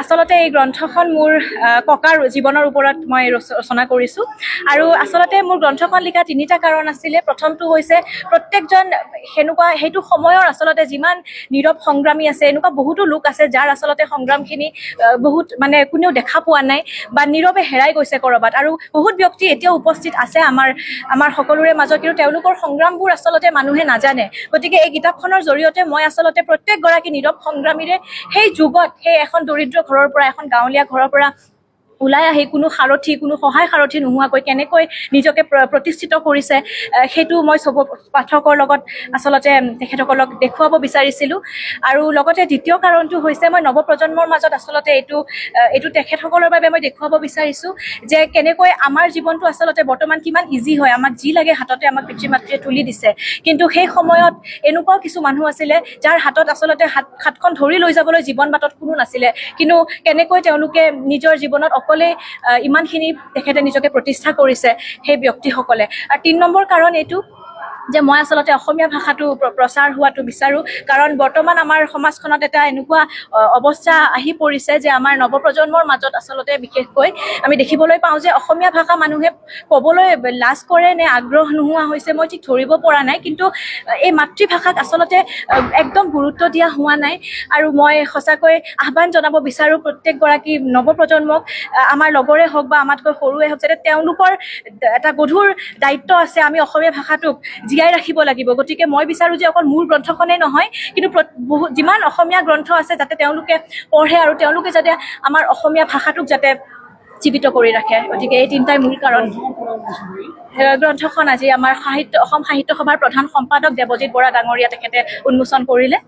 আচলতে এই গ্ৰন্থখন মোৰ ককাৰ জীৱনৰ ওপৰত মই ৰচনা কৰিছোঁ আৰু আচলতে মোৰ গ্ৰন্থখন লিখা তিনিটা কাৰণ আছিলে। প্ৰথমটো হৈছে প্ৰত্যেকজন সেইটো সময়ৰ আচলতে যিমান নীৰৱ সংগ্ৰামী আছে, এনেকুৱা বহুতো লোক আছে যাৰ আচলতে সংগ্ৰামখিনি বহুত মানে কোনেও দেখা পোৱা নাই বা নীৰৱে হেৰাই গৈছে ক'ৰবাত, আৰু বহুত ব্যক্তি এতিয়াও উপস্থিত আছে আমাৰ সকলোৰে মাজত, কিন্তু তেওঁলোকৰ সংগ্ৰামবোৰ আচলতে মানুহে নাজানে। গতিকে এই কিতাপখনৰ জৰিয়তে মই আচলতে প্ৰত্যেকগৰাকী নীৰৱ সংগ্ৰামীৰে সেই যুগত, সেই এখন দৰিদ্ৰ ঘৰৰ পৰা, এখন গাঁৱলীয়া ঘৰৰ পৰা ওলাই আহি কোনো সাৰথি, কোনো সহায় সাৰথি নোহোৱাকৈ কেনেকৈ নিজকে প্ৰতিষ্ঠিত কৰিছে, সেইটো মই চব পাঠকৰ লগত আচলতে তেখেতসকলক দেখুৱাব বিচাৰিছিলোঁ। আৰু লগতে দ্বিতীয় কাৰণটো হৈছে মই নৱপ্ৰজন্মৰ মাজত আচলতে এইটো তেখেতসকলৰ বাবে মই দেখুৱাব বিচাৰিছোঁ যে কেনেকৈ আমাৰ জীৱনটো আচলতে বৰ্তমান কিমান ইজি হয়, আমাক যি লাগে হাততে আমাক পিতৃ মাতৃয়ে তুলি দিছে, কিন্তু সেই সময়ত এনেকুৱাও কিছু মানুহ আছিলে যাৰ হাতত আচলতে হাতখন ধৰি লৈ যাবলৈ জীৱন বাটত কোনো নাছিলে, কিন্তু কেনেকৈ তেওঁলোকে নিজৰ জীৱনত অকলে ইমানখিনি তেখেতে নিজকে প্ৰতিষ্ঠা কৰিছে সেই ব্যক্তিসকলে। আৰু ৩ নম্বৰ কাৰণ এইটো যে মই আচলতে অসমীয়া ভাষাটো প্ৰচাৰ হোৱাটো বিচাৰোঁ, কাৰণ বৰ্তমান আমাৰ সমাজখনত এটা এনেকুৱা অৱস্থা আহি পৰিছে যে আমাৰ নৱপ্ৰজন্মৰ মাজত আচলতে বিশেষকৈ আমি দেখিবলৈ পাওঁ যে অসমীয়া ভাষা মানুহে ক'বলৈ লাজ কৰে নে আগ্ৰহ নোহোৱা হৈছে মই ঠিক ধৰিব পৰা নাই, কিন্তু এই মাতৃভাষাক আচলতে একদম গুৰুত্ব দিয়া হোৱা নাই। আৰু মই সঁচাকৈ আহ্বান জনাব বিচাৰোঁ প্ৰত্যেকগৰাকী নৱপ্ৰজন্মক, আমাৰ লগৰে হওক বা আমাতকৈ সৰুৱে হওক, যাতে তেওঁলোকৰ এটা গধুৰ দায়িত্ব আছে, আমি অসমীয়া ভাষাটোক জীয়াই ৰাখিব লাগিব। গতিকে মই বিচাৰোঁ যে অকল মোৰ গ্ৰন্থখনেই নহয়, কিন্তু যিমান অসমীয়া গ্ৰন্থ আছে যাতে তেওঁলোকে পঢ়ে আৰু তেওঁলোকে যাতে আমাৰ অসমীয়া ভাষাটোক যাতে জীৱিত কৰি ৰাখে। গতিকে এই তিনিটাই মূল কাৰণ। গ্ৰন্থখন আজি আমাৰ অসম সাহিত্য সভাৰ প্ৰধান সম্পাদক দেৱজিৎ বৰা ডাঙৰীয়া তেখেতে উন্মোচন কৰিলে।